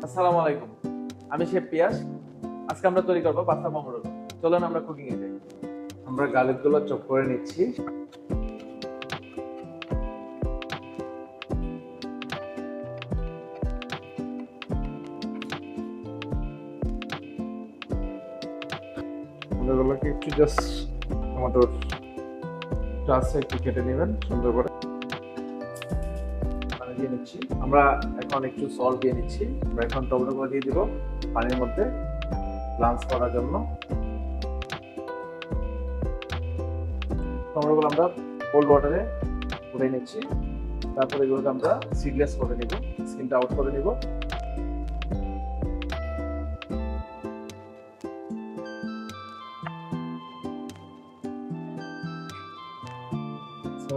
আসসালামু আলাইকুম। আমি শেফ পিয়াস। আজকে আমরা তৈরি করবো পাস্তা pomodoro। চলুন আমরা কুকিং এ যাই। আমরা গার্লিক গুলো চপ করে নিচ্ছি। এগুলোকে একটু জাস্ট টমেটোর চাষে একটু কেটে নেবেন সুন্দর করে। পানি দিয়ে নিচ্ছি। আমরা এখন একটু সল্ট দিয়ে নিচ্ছি। আমরা এখন টমেটো গুলো দিয়ে দিব পানির মধ্যে ব্লাঞ্চ করার জন্য। টমেটোগুলো আমরা কোল্ড ওয়াটারে করে নিচ্ছি। তারপরে এগুলোকে আমরা সিডলেস করে নিব, স্কিনটা আউট করে নিব।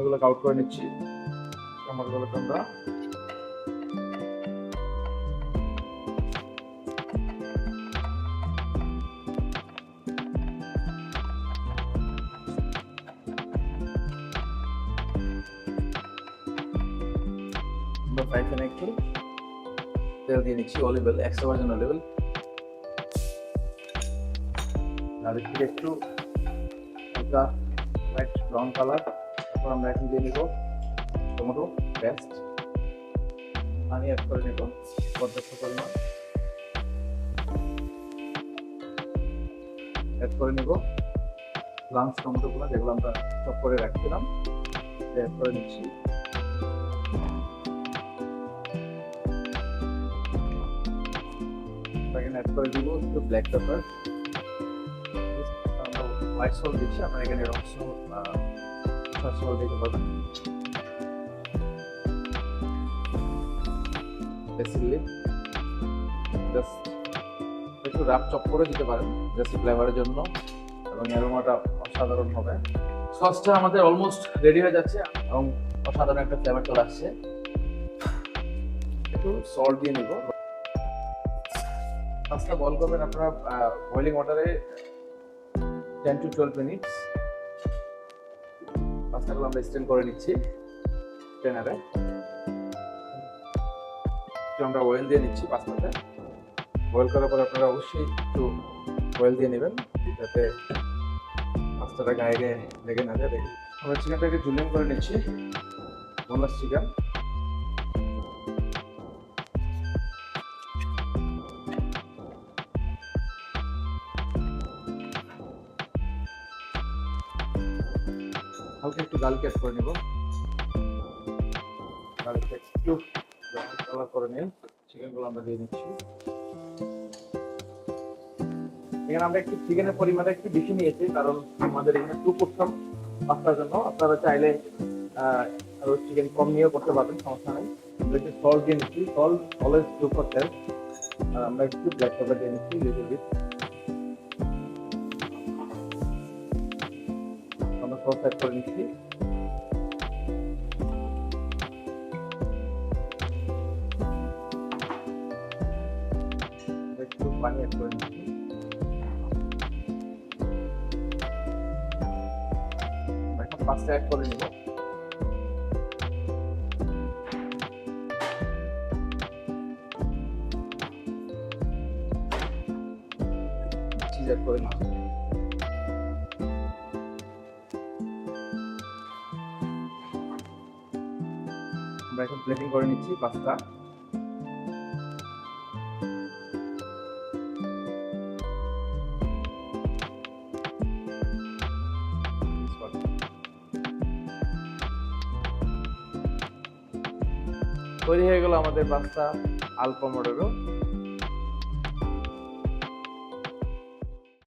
এগুলোকে আউট করে নিচ্ছি। টমেটোগুলোকে আমরা ফ্রাই প্যানে একটু তেল দিয়ে নিচ্ছি, olive oil, extra virgin olive oil. আর একটু হালকা লাইট ব্রাউন কালার। তারপর আমরা এখন দিয়ে নিব টমেটো পেস্ট, পানি অ্যাড করে নেব পর্যাপ্ত পরিমাণ। অ্যাড করে নেব লাঞ্চ টমেটোগুলো যেগুলো আমরা চপ করে রাখছিলাম, অ্যাড করে নিচ্ছি। অ্যাড করে দিব একটু ব্ল্যাক পেপার, হোয়াইট সল্ট দিচ্ছি। আপনারা এখানে রং সল্ট দিতে পারবেন। বেসিক লিভ জাস্ট একটু রাফ চপ করে দিতে পারেন জাস্ট ফ্লেভারের জন্য, এবং অ্যারোমাটা অসাধারণ হবে। সসটা আমাদের অলমোস্ট রেডি হয়ে যাচ্ছে এবং অসাধারণ একটা ফ্লেভার চলে আসছে। একটু সল্ট দিয়ে নিব। পাস্তা বয়েল করবেন আপনারা বয়েলিং ওয়াটারে 10 to 12 মিনিটস। পাস্তাগুলো আমরা স্টেন করে নিচ্ছি স্টেনারে। আমরা অয়েল দিয়ে নিচ্ছি পাস্তাতে। বয়েল করার পর আপনারা অবশ্যই একটু অয়েল দিয়ে নেবেন যাতে পাস্তাটা গায়ে গায়ে লেগে না যায়। দেখুন আমরা চিকেনটাকে জুলিয়ান করে নিচ্ছি, বোনলেস চিকেন। হালকা একটু গার্লিক অ্যাড করে নেব। গার্লিকটা একটু কালার করে নিয়ে চিকেনগুলো আমরা দিয়ে নিচ্ছি। এখানে আমরা একটু চিকেনের পরিমাণটা একটু বেশি নিয়েছি কারণ আমাদের এখানে 2 পোর্শন পাস্তার জন্য। আপনারা চাইলে আরো চিকেন কম নিয়েও করতে পারবেন, সমস্যা নেই। আমরা একটু সল্ট দিয়ে নিচ্ছি, salt always do for taste. আর আমরা একটু ব্ল্যাক পেপার দিয়ে নিচ্ছি লিটল বিট। আমরা সস অ্যাড করে নিচ্ছি। একটু পানি অ্যাড করে নিচ্ছি। এখন পাস্তা অ্যাড করে নিব। চিজ অ্যাড করে নিচ্ছি। আমরা এখন প্লেটিং করে নিচ্ছি পাস্তা। তৈরি হয়ে গেল আমাদের পাস্তা আল পমোডোরো।